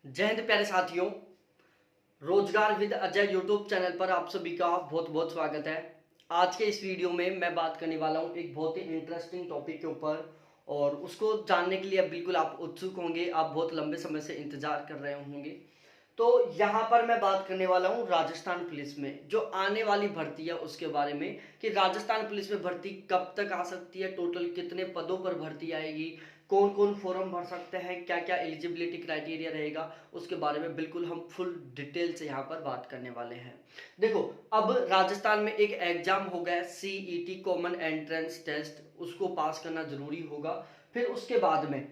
जय हिंद प्यारे साथियों। रोजगार विद अजय यूट्यूब चैनल पर आप सभी का बहुत बहुत स्वागत है। आज के इस वीडियो में मैं बात करने वाला हूं एक बहुत ही इंटरेस्टिंग टॉपिक के ऊपर, और उसको जानने के लिए बिल्कुल आप उत्सुक होंगे, आप बहुत लंबे समय से इंतजार कर रहे होंगे। तो यहाँ पर मैं बात करने वाला हूँ राजस्थान पुलिस में जो आने वाली भर्ती है उसके बारे में, कि राजस्थान पुलिस में भर्ती कब तक आ सकती है, टोटल कितने पदों पर भर्ती आएगी, कौन कौन फॉर्म भर सकते हैं, क्या क्या एलिजिबिलिटी क्राइटेरिया रहेगा, उसके बारे में बिल्कुल हम फुल डिटेल से यहाँ पर बात करने वाले हैं। देखो, अब राजस्थान में एक एग्जाम हो गया सीईटी कॉमन एंट्रेंस टेस्ट, उसको पास करना जरूरी होगा। फिर उसके बाद में,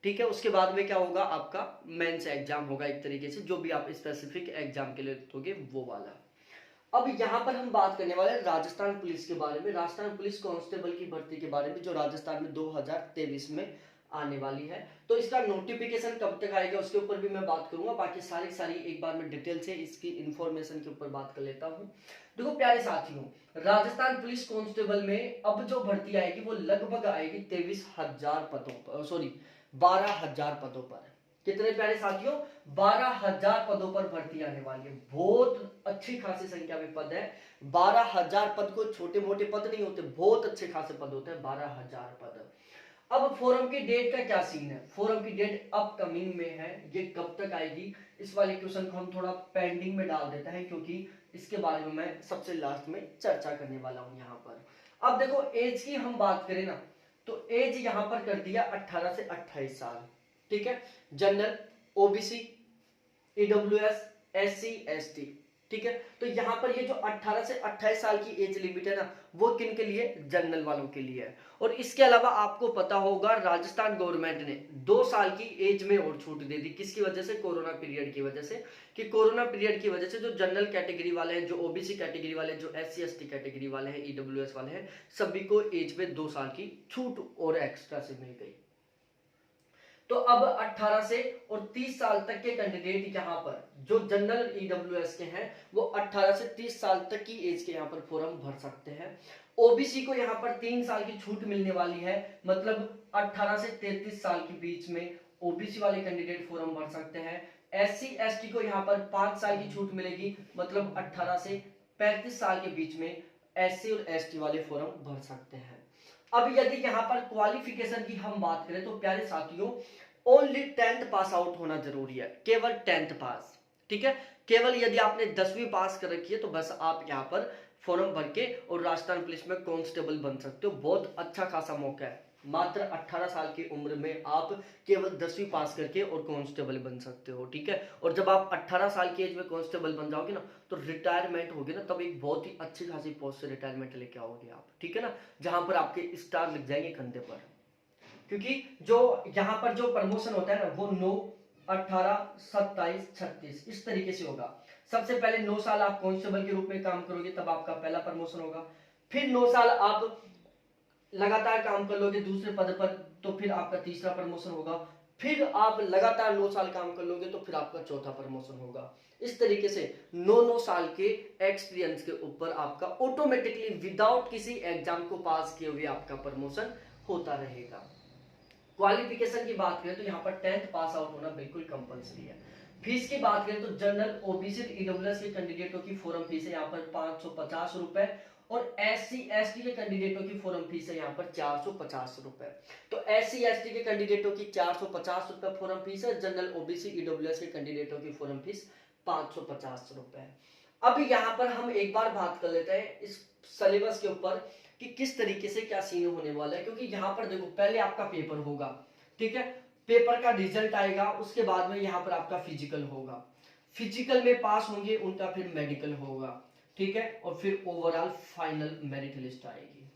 ठीक है, उसके बाद में क्या होगा, आपका मेंस एग्जाम होगा, एक तरीके से जो भी आप स्पेसिफिक एग्जाम के लिए दोगे वो वाला। अब यहाँ पर हम बात करने वाले हैं राजस्थान पुलिस के बारे में, राजस्थान पुलिस कांस्टेबल की भर्ती के बारे में जो राजस्थान में 2023 में आने वाली है। तो इसका नोटिफिकेशन कब तक आएगा उसके ऊपर भी मैं बात करूंगा, बाकी सारी एक बार मैं डिटेल से इसकी इंफॉर्मेशन के ऊपर बात कर लेता हूँ। देखो प्यारे साथियों, राजस्थान पुलिस कांस्टेबल में अब जो भर्ती आएगी वो लगभग आएगी 23,000 पदों पर, सॉरी 12,000 पदों पर। कितने प्यारे साथियों, 12,000 पदों पर भर्ती आने वाली है। बहुत अच्छी खासी संख्या में पद है। 12,000 पद को छोटे मोटे पद नहीं होते, बहुत अच्छे खासे पद होते हैं, 12,000 पद। अब फोरम की डेट का क्या सीन है, फोरम की डेट अपकमिंग में है, ये कब तक आएगी इस वाले क्वेश्चन को हम थोड़ा पेंडिंग में डाल देते हैं, क्योंकि इसके बारे में मैं सबसे लास्ट में चर्चा करने वाला हूं यहाँ पर। अब देखो एज की हम बात करें ना, तो एज यहाँ पर कर दिया 18 से 28 साल, ठीक है। General, OBC, EWS, SC, ST, ठीक है। तो यहां पर ये जो 18 से 28 साल की एज लिमिट है ना, वो किन के लिए, जनरल वालों के लिए है। और इसके अलावा आपको पता होगा राजस्थान गवर्नमेंट ने 2 साल की एज में और छूट दे दी, किसकी वजह से, कोरोना पीरियड की वजह से। कि कोरोना पीरियड की वजह से जो जनरल कैटेगरी वाले हैं, जो ओबीसी कैटेगरी वाले हैं, जो एससी एसटी कैटेगरी वाले हैं, ईडब्ल्यूएस वाले हैं, सभी को एज में 2 साल की छूट और एक्स्ट्रा से मिल गई। तो अब 18 से और 30 साल तक के कैंडिडेट यहाँ पर जो जनरल ईडब्ल्यूएस के हैं, वो 18 से 30 साल तक की एज के यहाँ पर फॉर्म भर सकते हैं। ओबीसी को यहाँ पर 3 साल की छूट मिलने वाली है, मतलब 18 से 33 साल के बीच में ओबीसी वाले कैंडिडेट फॉर्म भर सकते हैं। एससी एसटी को यहाँ पर 5 साल की छूट मिलेगी, मतलब 18 से 35 साल के बीच में एससी और एसटी वाले फॉर्म भर सकते हैं। अब यदि यहाँ पर क्वालिफिकेशन की हम बात करें तो प्यारे साथियों, ओनली 10th पास आउट होना जरूरी है, केवल 10th पास, ठीक है। केवल यदि आपने 10वीं पास कर रखी है तो बस आप यहाँ पर फॉर्म भर के और राजस्थान पुलिस में कांस्टेबल बन सकते हो। बहुत अच्छा खासा मौका है, मात्र 18 साल की उम्र में आप केवल 10वीं पास करके और कांस्टेबल बन सकते हो, ठीक है। और जब आप 18 साल की एज में कांस्टेबल बन जाओगे ना, तो रिटायरमेंट होगी ना, तब एक बहुत ही अच्छी खासी पोस्ट से रिटायरमेंट लेके आओगे आप, ठीक है ना, जहां पर आपके स्टार लग जाएंगे कंधे पर। क्योंकि जो यहाँ पर जो प्रमोशन होता है ना, वो 9, 18, 27, 36 इस तरीके से होगा। सबसे पहले 9 साल आप कांस्टेबल के रूप में काम करोगे, तब आपका पहला प्रमोशन होगा। फिर 9 साल आप लगातार काम कर लोगे दूसरे पद पर, तो फिर आपका तीसरा प्रमोशन होगा। फिर आप लगातार 9 साल काम कर लोगे तो फिर आपका चौथा प्रमोशन होगा। इस तरीके से 9 साल के एक्सपीरियंस के ऊपर आपका ऑटोमेटिकली विदाउट किसी एग्जाम को पास किए हुए आपका प्रमोशन होता रहेगा। क्वालिफिकेशन की बात करें तो यहाँ पर 10th पास आउट होना बिल्कुल कंपलसरी है। फीस की बात करें तो जनरल ओबीसी ईडब्ल्यूएस के कैंडिडेटों की फॉर्म फीस है यहाँ पर 550 रुपए, और एससी एसटी के कैंडिडेटों की फॉर्म फीस है यहाँ पर 450 रुपए। तो एससी एसटी के कैंडिडेटों की 450 रुपए फॉर्म फीस है, जनरल ओबीसी ईडब्ल्यूएस के कैंडिडेटों की फॉर्म फीस 550 रुपए। अब यहाँ पर हम एक बार बात कर लेते हैं इस सिलेबस के ऊपर कि किस तरीके से क्या सीन होने वाला है, क्योंकि यहाँ पर देखो पहले आपका पेपर होगा, ठीक है, पेपर का रिजल्ट आएगा, उसके बाद में यहाँ पर आपका फिजिकल होगा, फिजिकल में पास होंगे उनका फिर मेडिकल होगा, ठीक है, और फिर ओवरऑल फाइनल मेरिट लिस्ट आएगी,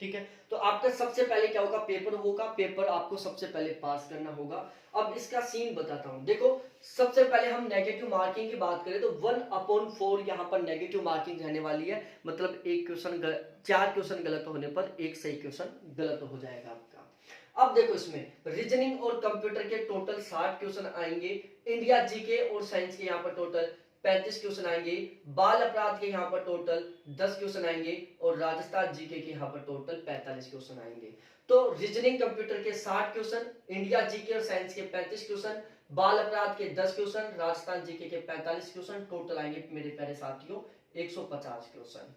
ठीक है। तो आपका सबसे पहले क्या होगा, पेपर होगा, पेपर आपको सबसे पहले पास करना होगा। अब इसका सीन बताता हूं, देखो सबसे पहले हम नेगेटिव मार्किंग की बात करें तो 1/4 यहाँ पर नेगेटिव मार्किंग रहने वाली है, मतलब एक क्वेश्चन 4 क्वेश्चन गलत होने पर एक सही क्वेश्चन गलत हो जाएगा आपका। अब देखो इसमें रीजनिंग और कंप्यूटर के टोटल 60 क्वेश्चन आएंगे, इंडिया जीके और साइंस के यहाँ पर टोटल 35 क्वेश्चन आएंगे, बाल अपराध के यहाँ पर टोटल 10 क्वेश्चन आएंगे, और राजस्थान जीके के यहाँ पर टोटल 45 क्वेश्चन आएंगे। तो रीजनिंग कंप्यूटर के 60 क्वेश्चन, इंडिया जीके और साइंस के 35 क्वेश्चन, बाल अपराध के 10 क्वेश्चन, राजस्थान जीके के 45 क्वेश्चन, टोटल आएंगे मेरे प्यारे साथियों 150 क्वेश्चन।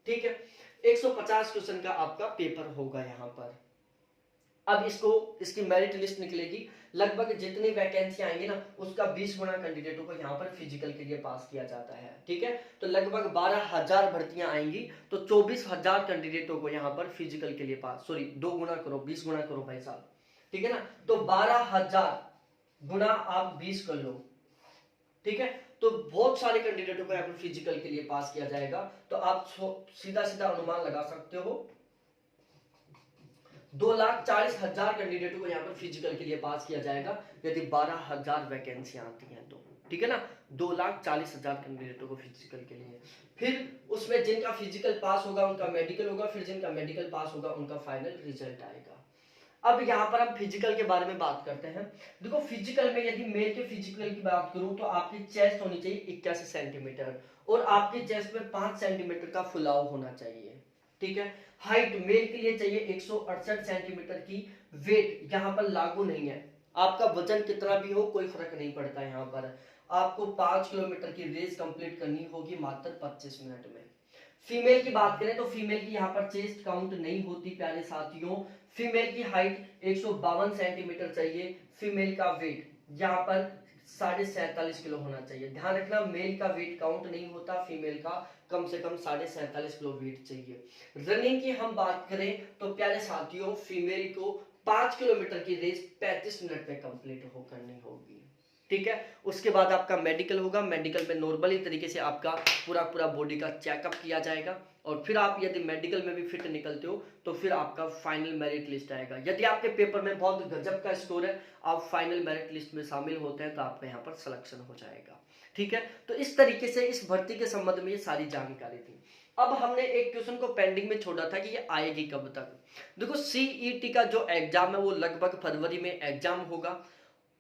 ठीक है, 150 क्वेश्चन का आपका पेपर होगा यहाँ पर। अब इसकी मेरिट लिस्ट निकलेगी, लगभग जितनी वैकेंसी आएंगी ना उसका 20 गुना कैंडिडेटों को यहाँ पर फिजिकल के लिए पास किया जाता है। ठीक है, तो लगभग 12,000 भर्तियां आएंगी, तो 24,000 कैंडिडेटों को यहाँ पर फिजिकल के लिए पास, सॉरी 2 गुना करो, 20 गुना करो भाई साहब। ठीक है ना, तो 12,000 गुना आप 20 कर लो। ठीक है, तो बहुत सारे कैंडिडेटों को यहाँ पर फिजिकल के लिए पास किया जाएगा। तो आप सीधा सीधा अनुमान लगा सकते हो 2,40,000 कैंडिडेटों को यहाँ पर फिजिकल के लिए पास किया जाएगा यदि 12,000 वैकेंसी आती हैं तो। ठीक है ना, 2,40,000 कैंडिडेटों को फिजिकल के लिए। फिर उसमें जिनका फिजिकल पास होगा उनका मेडिकल होगा, फिर जिनका मेडिकल पास होगा उनका फाइनल रिजल्ट आएगा। अब यहाँ पर हम फिजिकल के बारे में बात करते हैं। देखो फिजिकल में यदि मेल के फिजिकल की बात करूं तो आपकी चेस्ट होनी चाहिए 81 सेंटीमीटर और आपकी चेस्ट में 5 सेंटीमीटर का फुलाव होना चाहिए। ठीक है, हाइट मेल के लिए चाहिए 168 सेंटीमीटर की। वेट यहाँ पर लागू नहीं है, आपका वजन कितना भी हो कोई फर्क नहीं पड़ता। यहाँ पर आपको 5 किलोमीटर की रेस कंप्लीट करनी होगी मात्र 25 मिनट में। फीमेल की बात करें तो फीमेल की यहाँ पर चेस्ट काउंट नहीं होती प्यारे साथियों। फीमेल की हाइट 152 सेंटीमीटर चाहिए। फीमेल का वेट यहाँ पर 47.5 किलो होना चाहिए। ध्यान रखना, मेल का वेट काउंट नहीं होता, फीमेल का कम से कम 47.5 किलो वेट चाहिए। रनिंग की हम बात करें तो प्यारे साथियों फीमेल को 5 किलोमीटर की रेस 35 मिनट में कंप्लीट हो करनी होगी। ठीक है, उसके बाद आपका मेडिकल होगा। मेडिकल में नॉर्मली तरीके से आपका पूरा बॉडी का चेकअप किया जाएगा और फिर आप यदि मेडिकल में भी फिट निकलते हो तो फिर आपका फाइनल मेरिट लिस्ट आएगा। यदि आपके पेपर में बहुत गजब का स्कोर है, आप फाइनल मेरिट लिस्ट में शामिल होते हैं तो आपका यहाँ पर सिलेक्शन हो जाएगा। ठीक है, तो इस तरीके से इस भर्ती के संबंध में ये सारी जानकारी थी। अब हमने एक क्वेश्चन को पेंडिंग में छोड़ा था कि ये आएगी कब तक। देखो सीईटी का जो एग्जाम है वो लगभग फरवरी में एग्जाम होगा।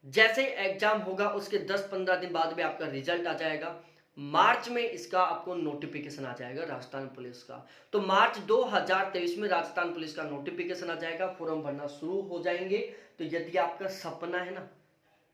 जैसे ही एग्जाम होगा उसके 10-15 दिन बाद में आपका रिजल्ट आ जाएगा। मार्च में इसका आपको नोटिफिकेशन आ जाएगा राजस्थान पुलिस का। तो मार्च 2023 में राजस्थान पुलिस का नोटिफिकेशन आ जाएगा, फॉर्म भरना शुरू हो जाएंगे। तो यदि आपका सपना है ना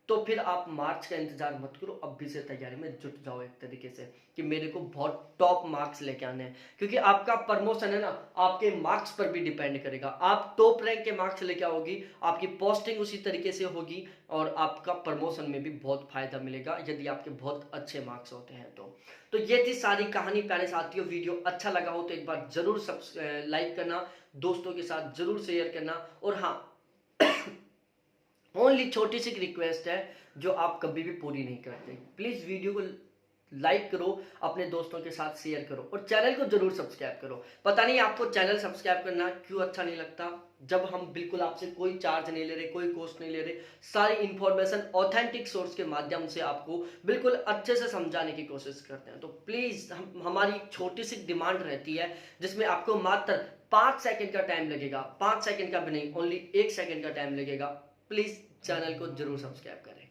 तो फिर आप मार्च का इंतजार मत करो, अभी से तैयारी में जुट जाओ एक तरीके से कि मेरे को बहुत टॉप मार्क्स लेके आने हैं। क्योंकि आपका प्रमोशन है ना आपके मार्क्स पर भी डिपेंड करेगा। आप टॉप रैंक के मार्क्स लेके आओगी, आपकी पोस्टिंग उसी तरीके से होगी और आपका प्रमोशन में भी बहुत फायदा मिलेगा यदि आपके बहुत अच्छे मार्क्स होते हैं तो ये थी सारी कहानी प्यारे साथियों। वीडियो अच्छा लगा हो तो एक बार जरूर लाइक करना, दोस्तों के साथ जरूर शेयर करना। और हाँ ओनली छोटी सी रिक्वेस्ट है जो आप कभी भी पूरी नहीं करते, प्लीज वीडियो को लाइक करो, अपने दोस्तों के साथ शेयर करो और चैनल को जरूर सब्सक्राइब करो। पता नहीं आपको चैनल सब्सक्राइब करना क्यों अच्छा नहीं लगता, जब हम बिल्कुल आपसे कोई चार्ज नहीं ले रहे, कोई कॉस्ट नहीं ले रहे, सारी इंफॉर्मेशन ऑथेंटिक सोर्स के माध्यम से आपको बिल्कुल अच्छे से समझाने की कोशिश करते हैं। तो प्लीज हमारी छोटी सी डिमांड रहती है जिसमें आपको मात्र 5 सेकंड का टाइम लगेगा, 5 सेकंड का भी नहीं, ओनली 1 सेकंड का टाइम लगेगा। प्लीज चैनल को जरूर सब्सक्राइब करें।